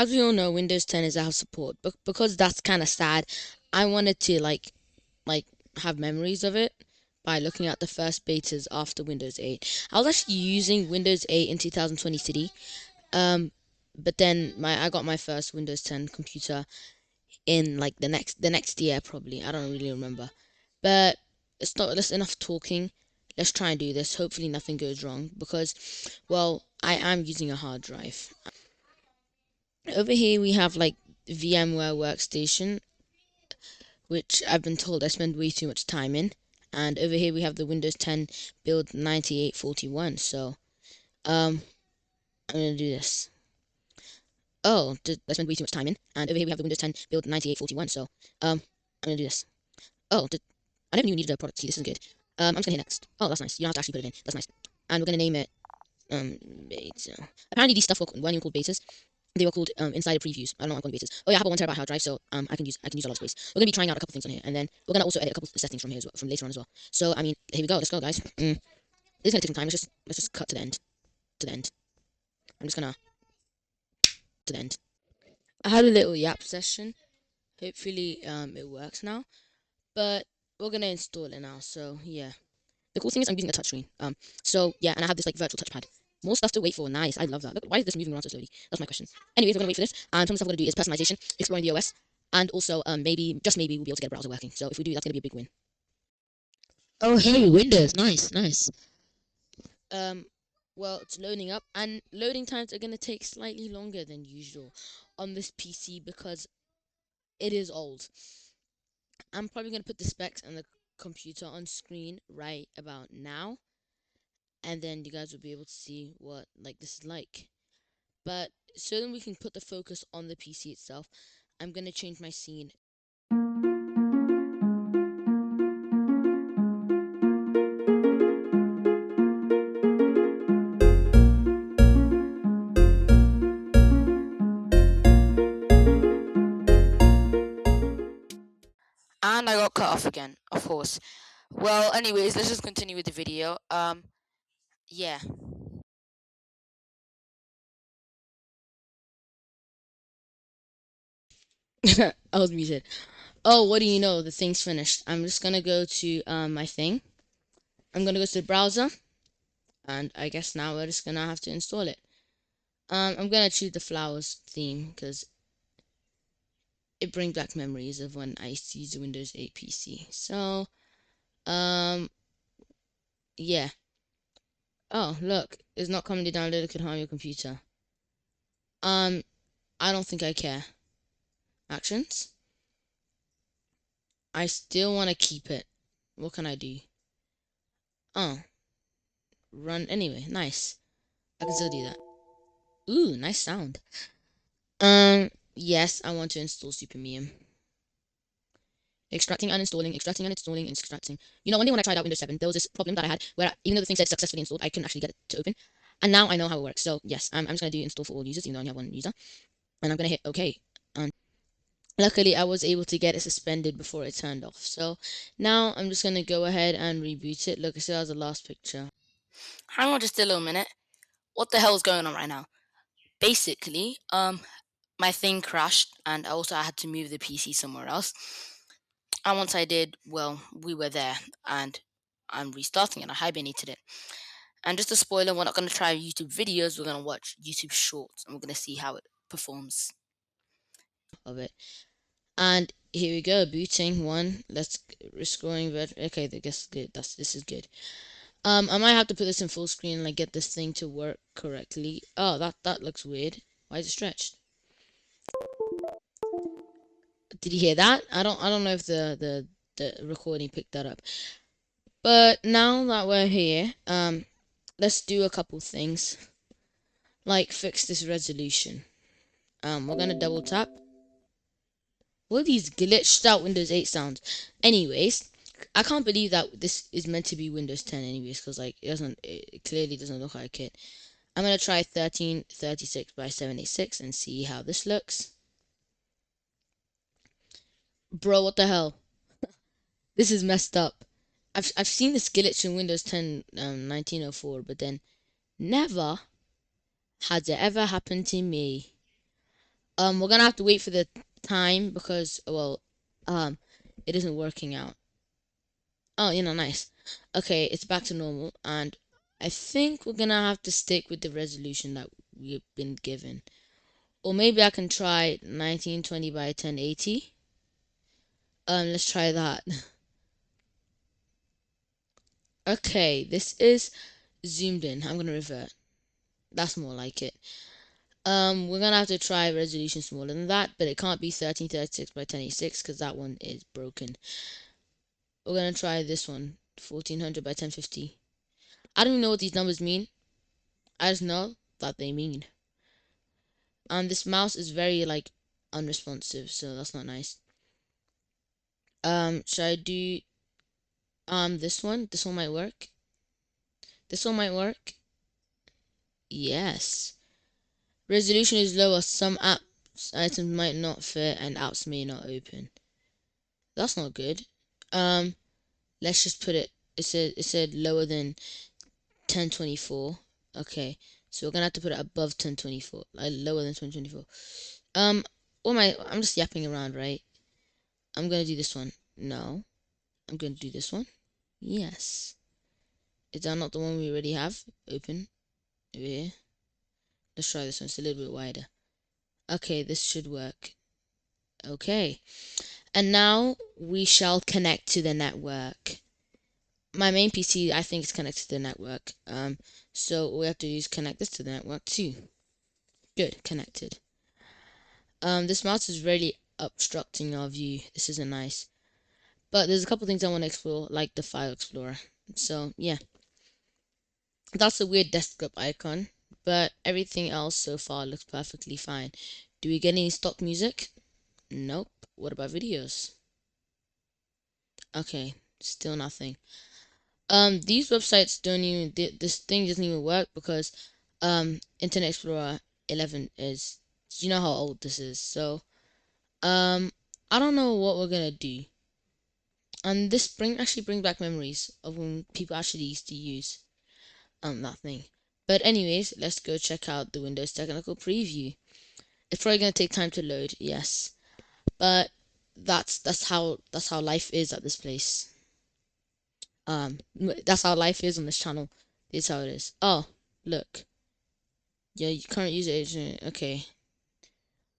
as we all know, Windows 10 is out of support, but because that's kind of sad, I wanted to like have memories of it by looking at the first betas after Windows 8. I was actually using Windows 8 in 2020 City, um, but then I got my first Windows 10 computer in like the next year probably. I don't really remember, but it's not. That's enough talking. Let's try and do this. Hopefully nothing goes wrong because, well, I am using a hard drive. Over here we have like VMware Workstation, which I've been told I spend way too much time in. And over here we have the Windows 10 build 9841. So, I'm gonna do this. Oh, I spent way too much time in. And over here we have the Windows 10 build 9841. So, I'm gonna do this. Oh, I never knew you needed a product key. This is good. I'm just gonna hit next. Oh, that's nice. You don't have to actually put it in. That's nice. And we're gonna name it beta. Apparently these stuff weren't even called betas. They were called insider previews. I don't know what I'm calling betas. Oh yeah, I have a 1 terabyte hard drive, so I can use a lot of space. We're gonna be trying out a couple things on here, and then we're gonna also edit a couple of settings from here as well, from later on as well. So I mean, here we go. Let's go, guys. This is gonna take some time. Let's just cut to the end. To the end. I'm just gonna to the end. I had a little yap session. Hopefully it works now. But we're gonna install it now. So yeah. The cool thing is I'm using a touchscreen. So yeah, and I have this like virtual touchpad. More stuff to wait for. Nice. I love that. Look, why is this moving around so slowly? That's my question. Anyways, we're gonna wait for this. And some of the stuff we're gonna do is personalization, exploring the OS, and also maybe just maybe we'll be able to get a browser working. So if we do, that's gonna be a big win. Oh hey, Windows, nice, nice. Um, well, it's loading up, and loading times are gonna take slightly longer than usual on this PC because it is old. I'm probably gonna put the specs and the computer on screen right about now, and then you guys will be able to see what like this is like. But so that we can put the focus on the PC itself, I'm gonna change my scene. And I got cut off again, of course. Well, anyways, let's just continue with the video. Yeah. I was muted. Oh, what do you know? The thing's finished. I'm just gonna go to my thing. I'm gonna go to the browser, and I guess now we're just gonna have to install it. I'm gonna choose the flowers theme because it brings back memories of when I used to use the Windows 8 PC. So, um, yeah. Oh, look, it's not commonly downloaded, could harm your computer. Um, I don't think I care. Actions? I still want to keep it. What can I do? Oh, run anyway. Nice. I can still do that. Ooh, nice sound. Yes, I want to install SuperMeum. Extracting and installing, extracting and installing, and extracting. You know, one day when I tried out Windows 7, there was this problem that I had where even though the thing said successfully installed, I couldn't actually get it to open. And now I know how it works. So yes, I'm just gonna do install for all users, even though I only have one user. And I'm gonna hit OK. And luckily, I was able to get it suspended before it turned off. So now I'm just gonna go ahead and reboot it. Look, it still has the last picture. Hang on just a little minute. What the hell is going on right now? Basically, my thing crashed, and also I had to move the PC somewhere else. And once I did, well, we were there, and I'm restarting it. I hibernated it. And just a spoiler, we're not going to try YouTube videos. We're going to watch YouTube Shorts, and we're going to see how it performs. Of it. And here we go, booting one. Let's restoring. Okay, I guess good. This is good. I might have to put this in full screen and like get this thing to work correctly. Oh, that looks weird. Why is it stretched? Did you hear that? I don't know if the recording picked that up. But now that we're here, let's do a couple things. Like fix this resolution. We're gonna double tap. What are these glitched out Windows 8 sounds? Anyways, I can't believe that this is meant to be Windows 10 anyways, because like it clearly doesn't look like it. I'm gonna try 1336 by 786 and see how this looks. Bro, what the hell? This is messed up. I've seen this glitch in Windows 10 1904, but then never has it ever happened to me. We're gonna have to wait for the time because, well, um, it isn't working out. Oh, nice. Okay, it's back to normal, and I think we're gonna have to stick with the resolution that we've been given. Or maybe I can try 1920 by 1080. Let's try that. Okay, this is zoomed in. I'm gonna revert. That's more like it. We're gonna have to try resolution smaller than that, but it can't be 1336 by 1086 because that one is broken. We're gonna try this one, 1400 by 1050. I don't even know what these numbers mean. I just know that they mean. And this mouse is very like unresponsive, so that's not nice. Should I do this one? This one might work. This one might work. Yes. Resolution is lower. Some apps items might not fit and apps may not open. That's not good. Um, let's just put it. It said lower than 1024. Okay, so we're gonna have to put it above 1024, like lower than 1024. Um, what am I? I'm just yapping around, right? I'm gonna do this one. No, I'm gonna do this one. Yes. Is that not the one we already have open over here? Let's try this one. It's a little bit wider. Okay, this should work. Okay. And now we shall connect to the network. My main PC, I think, is connected to the network. So all we have to do is connect this to the network too. Good, connected. This mouse is really obstructing our view. This isn't nice. But there's a couple things I want to explore, like the file explorer. So yeah, that's a weird desktop icon, but everything else so far looks perfectly fine. Do we get any stock music? Nope. What about videos? Okay, still nothing. These websites don't even, this thing doesn't even work because Internet Explorer 11 is, you know how old this is. So um I don't know what we're gonna do. And this actually brings back memories of when people actually used to use that thing. But anyways, let's go check out the Windows technical preview. It's probably gonna take time to load, yes. But that's how life is at this place. That's how life is on this channel. This is how it is. Oh, look. Yeah, you current user agent. Okay.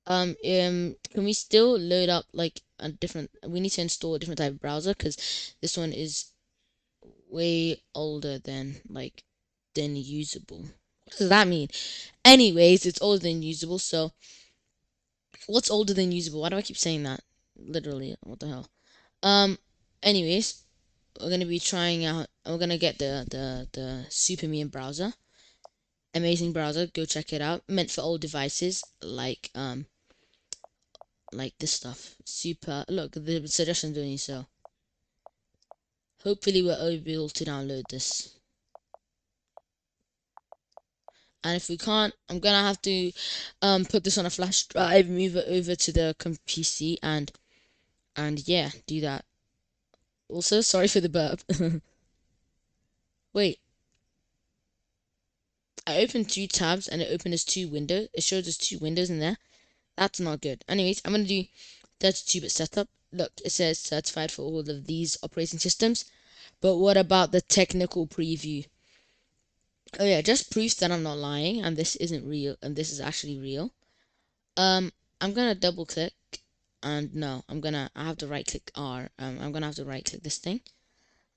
Can we still load up like a different? We need to install a different type of browser because this one is way older than usable. What does that mean? Anyways, it's older than usable. So what's older than usable? Why do I keep saying that? Literally, what the hell? Um. Anyways, we're gonna be trying out. We're gonna get the Superman browser. Amazing browser. Go check it out. Meant for old devices like this stuff. Super. Look, the suggestions doing so. Hopefully, we're able to download this. And if we can't, I'm gonna have to put this on a flash drive, move it over to the PC, and yeah, do that. Also, sorry for the burp. Wait, I opened two tabs and it opened as two windows. It shows us two windows in there. That's not good. Anyways, I'm gonna do 32-bit setup. Look, it says certified for all of these operating systems. But what about the technical preview? Oh yeah, just proof that I'm not lying and this isn't real and this is actually real. I'm gonna double click and no, I have to right click R. I'm gonna have to right click this thing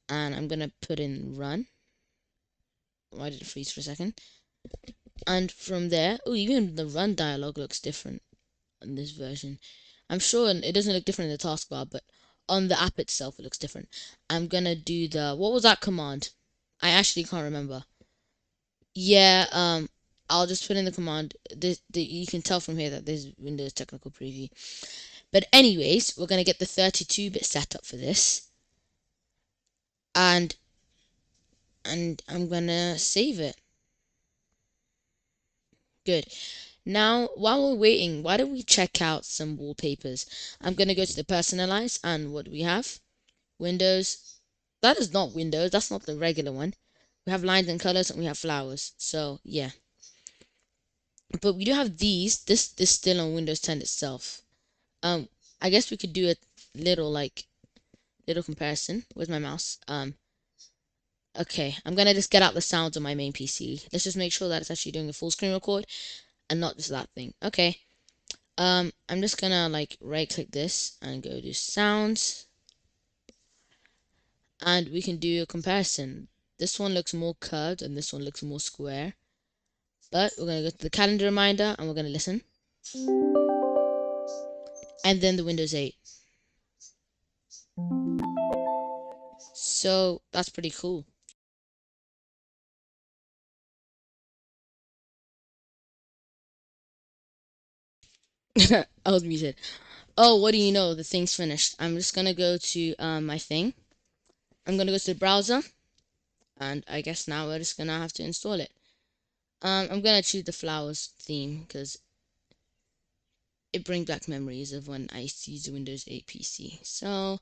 and I'm gonna put in run. Why did it freeze for a second? And from there, oh, even the run dialog looks different on this version. I'm sure it doesn't look different in the taskbar, but on the app itself it looks different. I'm gonna do what was that command? I actually can't remember. Yeah, I'll just put in the command. You can tell from here that there's Windows Technical Preview. But anyways, we're gonna get the 32-bit setup for this, and I'm gonna save it. Good. Now, while we're waiting, why don't we check out some wallpapers? I'm gonna go to the personalize, and what do we have? Windows. That is not Windows. That's not the regular one. We have lines and colors, and we have flowers. So yeah. But we do have these. This still on Windows 10 itself. Um, I guess we could do a little little comparison with my mouse. Okay, I'm gonna just get out the sounds on my main PC. Let's just make sure that it's actually doing a full screen record and not just that thing. Okay. I'm just gonna like right click this and go to sounds, and we can do a comparison. This one looks more curved and this one looks more square. But we're gonna go to the calendar reminder and we're gonna listen. And then the Windows 8. So that's pretty cool. I was muted. Oh, what do you know? The thing's finished. I'm just gonna go to my thing. I'm gonna go to the browser, and I guess now we're just gonna have to install it. I'm gonna choose the flowers theme because it brings back memories of when I used to use the Windows 8 PC. So,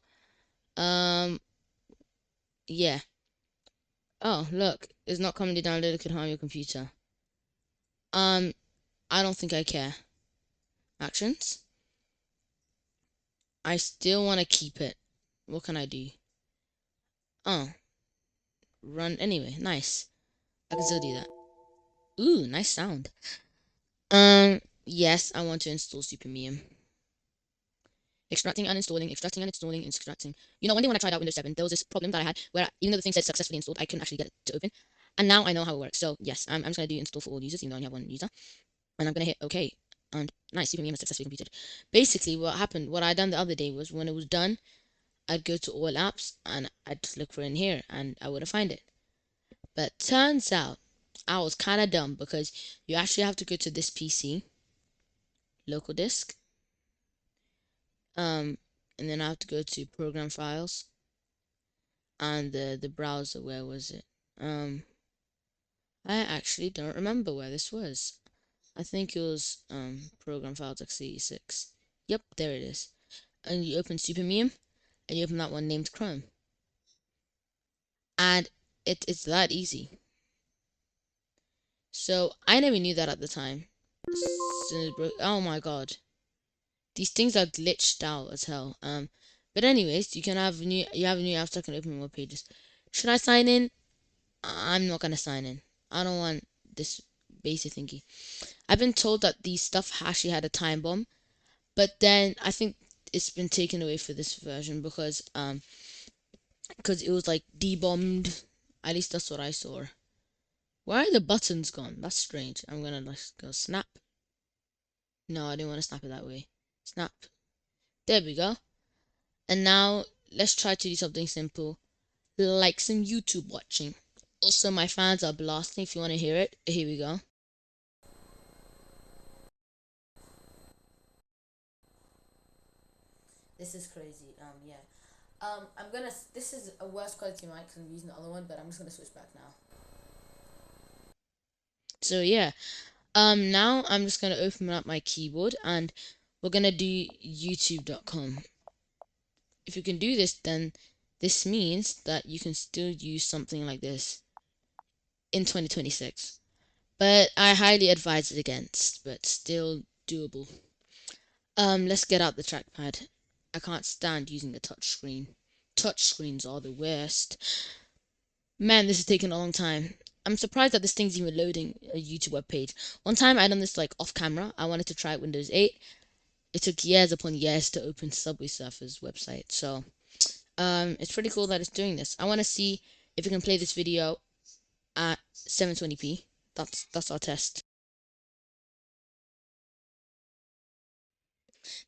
um, yeah. Oh, look, it's not commonly downloaded. It could harm your computer. Um, I don't think I care. Actions. I still want to keep it. What can I do? Oh, run anyway. Nice. I can still do that. Ooh, nice sound. Yes, I want to install SuperMeum. Extracting and installing, extracting and installing, extracting. You know, one day when I tried out Windows 7, there was this problem that I had where even though the thing said successfully installed, I couldn't actually get it to open. And now I know how it works. So yes, I'm just gonna do install for all users, even though I only have one user. And I'm gonna hit OK. And nice, SuperMeum is successfully completed. Basically, what I done the other day was when it was done, I'd go to all apps and I'd just look for it in here and I wouldn't find it. But turns out I was kind of dumb because you actually have to go to this PC, local disk, and then I have to go to program files and the browser. Where was it? I actually don't remember where this was. I think it was program files x86. Yep, there it is. And you open SuperMeme and you open that one named Chrome, and it's that easy. So I never knew that at the time. Oh my god, these things are glitched out as hell. But anyways, you have new apps that can open more pages. Should I sign in? I'm not gonna sign in. I don't want this basic thingy. I've been told that these stuff actually had a time bomb, but then I think it's been taken away for this version because it was like debombed. At least that's what I saw. Why are the buttons gone? That's strange. I'm gonna let's go snap. No, I didn't want to snap it that way. Snap. There we go. And now let's try to do something simple, like some YouTube watching. Also, my fans are blasting. If you want to hear it, here we go. This is crazy. Yeah. I'm gonna. This is a worse quality mic because I'm using the other one, but I'm just gonna switch back now. So yeah. Now I'm just gonna open up my keyboard and we're gonna do YouTube.com. If you can do this, then this means that you can still use something like this in 2026. But I highly advise it against, but still doable. Let's get out the trackpad. I can't stand using a touch screen. Touch screens are the worst. Man, this is taking a long time. I'm surprised that this thing's even loading a YouTube web page. One time I done this like off camera. I wanted to try Windows 8. It took years upon years to open Subway Surfer's website. So, it's pretty cool that it's doing this. I want to see if we can play this video at 720p. That's our test.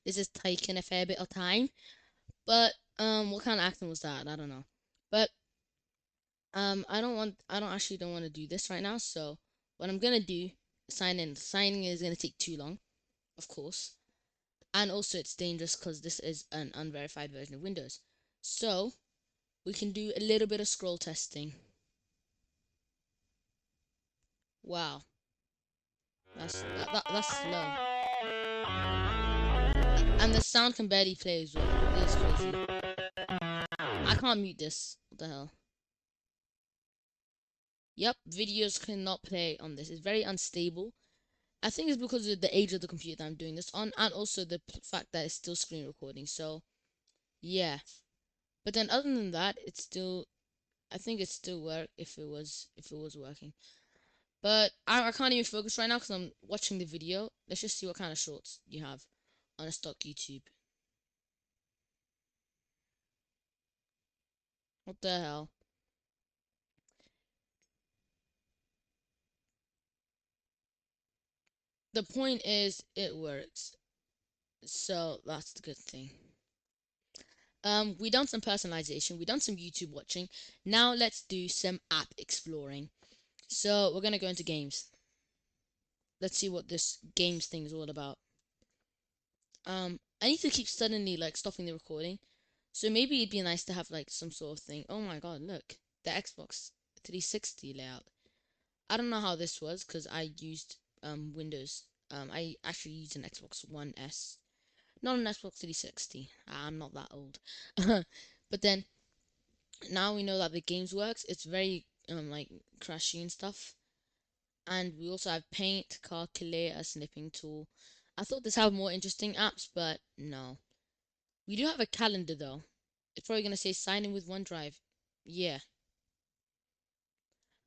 This is taking a fair bit of time, but what kind of acting was that? I don't know. But I don't actually don't want to do this right now. So what I'm gonna do, sign in. Signing is gonna take too long, of course, and also it's dangerous because this is an unverified version of Windows. So we can do a little bit of scroll testing. Wow, that's slow, and the sound can barely play as well. This is crazy. I can't mute this. What the hell? Yep, videos cannot play on this. It's very unstable, I think it's because of the age of the computer that I'm doing this on, and also the fact that it's still screen recording. So yeah. But then other than that, it's still. I think it still work if it was working. But I can't even focus right now because I'm watching the video. Let's just see what kind of shorts you have on a stock YouTube. What the hell? The point is, it works. So that's the good thing. We done some personalization. We done some YouTube watching. Now let's do some app exploring. So we're gonna go into games. Let's see what this games thing is all about. I need to keep suddenly like stopping the recording. So maybe it'd be nice to have like some sort of thing. Oh my god, look. The Xbox 360 layout. I don't know how this was because I used Windows. I actually used an Xbox One S. Not an Xbox 360. I'm not that old. But then now we know that the games works. It's very like crashy and stuff. And we also have Paint, Calculate, a snipping tool. I thought this had more interesting apps, but no. We do have a calendar though. It's probably gonna say sign in with OneDrive. Yeah.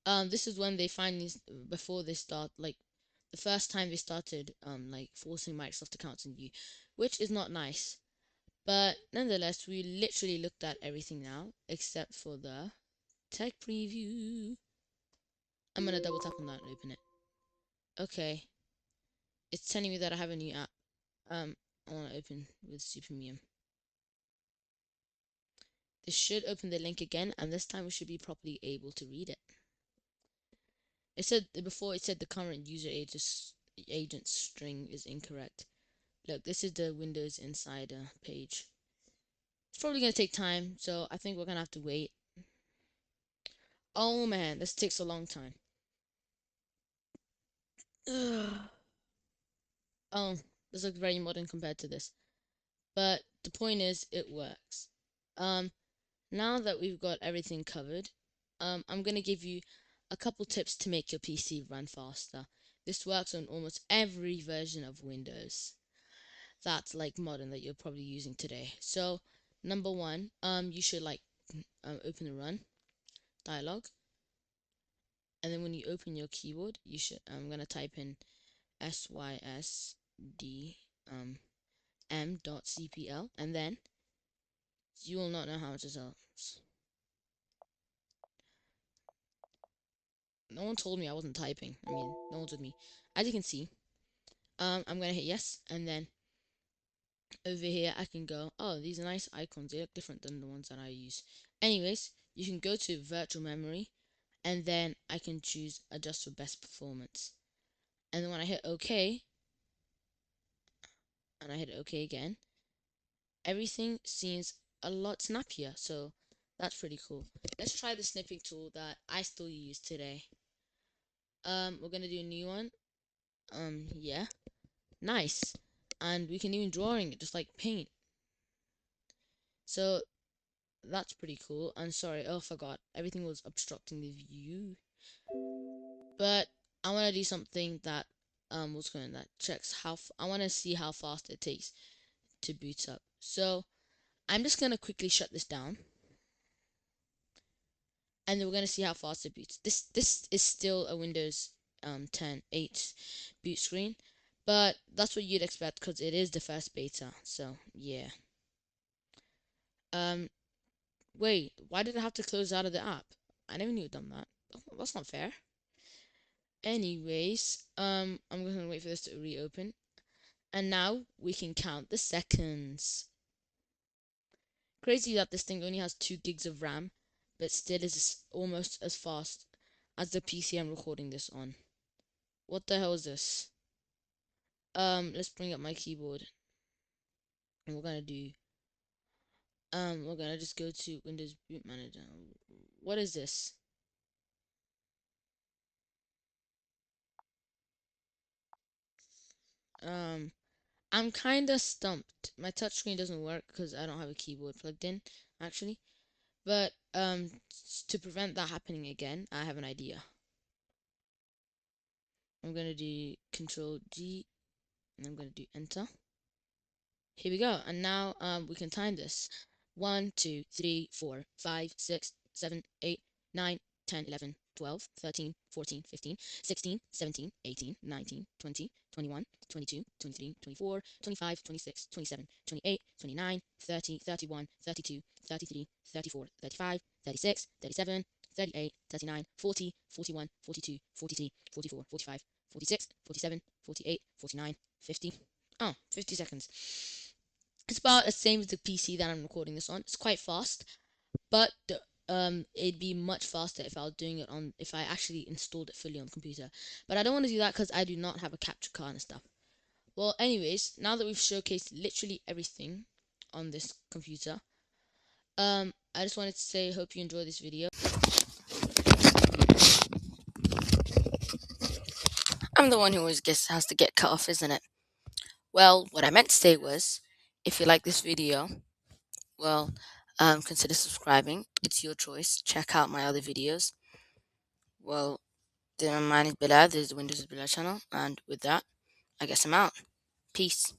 This is when they finally, before they start, like the first time they started like forcing Microsoft accounts on you, which is not nice. But nonetheless, we literally looked at everything now except for the tech preview. I'm gonna double tap on that and open it. Okay, it's telling me that I have a new app. I want to open with Supermium. This should open the link again, and this time we should be properly able to read it. It said before, it said the current user agent string is incorrect. Look, this is the Windows Insider page. It's probably gonna take time, so I think we're gonna have to wait. Oh man, this takes a long time. Ugh. Oh, this looks very modern compared to this. But the point is, it works. Um, Now that we've got everything covered, I'm gonna give you a couple tips to make your PC run faster. This works on almost every version of Windows that's like modern that you're probably using today. So, number one, you should like open the run dialog, and then when you open your keyboard, you should. I'm gonna type in sysd m.cpl, and then you will not know how much it helps. No one told me I wasn't typing. I mean, no one's with me. As you can see, I'm gonna hit yes, and then over here I can go, oh, these are nice icons. They look different than the ones that I use. Anyways, you can go to virtual memory, and then I can choose adjust for best performance. And then when I hit OK, and I hit OK again, everything seems a lot snappier. So that's pretty cool. Let's try the snipping tool that I still use today. We're gonna do a new one. Yeah. Nice. And we can even drawing it just like paint. So that's pretty cool. And sorry, oh, I forgot. Everything was obstructing the view. But I want to do something that what's going that checks I want to see how fast it takes to boot up. So I'm just gonna quickly shut this down, and then we're gonna see how fast it boots. This is still a Windows 10 8 boot screen, but that's what you'd expect because it is the first beta. So yeah. Um, Wait, why did I have to close out of the app? I never knew it done that. That's not fair. Anyways, I'm gonna wait for this to reopen. And now we can count the seconds. Crazy that this thing only has 2 gigs of RAM, but still is almost as fast as the PC I'm recording this on. What the hell is this? Let's bring up my keyboard. And we're gonna just go to Windows Boot Manager. What is this? Um, I'm kinda stumped. My touchscreen doesn't work because I don't have a keyboard plugged in, actually. But to prevent that happening again, I have an idea. I'm going to do Control G, and I'm going to do Enter. Here we go. And now we can time this. 1, 2, 3, 4, 5, 6, 7, 8, 9, 10, 11, 12, 13, 14, 15, 16, 17, 18, 19, 20, 21, 22, 23, 24, 25, 26, 27, 28, 29, 30, 31, 32, 33, 34, 35, 36, 37, 38, 39, 40, 41, 42, 43, 44, 45, 46, 47, 48, 49, 50. Oh, 50 seconds. It's about the same as the PC that I'm recording this on. It's quite fast, but it'd be much faster if I was doing it on if I actually installed it fully on the computer. But I don't want to do that because I do not have a capture card and stuff. Well, anyways, now that we've showcased literally everything on this computer, I just wanted to say, hope you enjoy this video. I'm the one who always has to get cut off, isn't it? Well, what I meant to say was, if you like this video, well, consider subscribing. It's your choice. Check out my other videos. Well, mine is Bilal. This is the Windows is Bilal channel. And with that, I guess I'm out. Peace.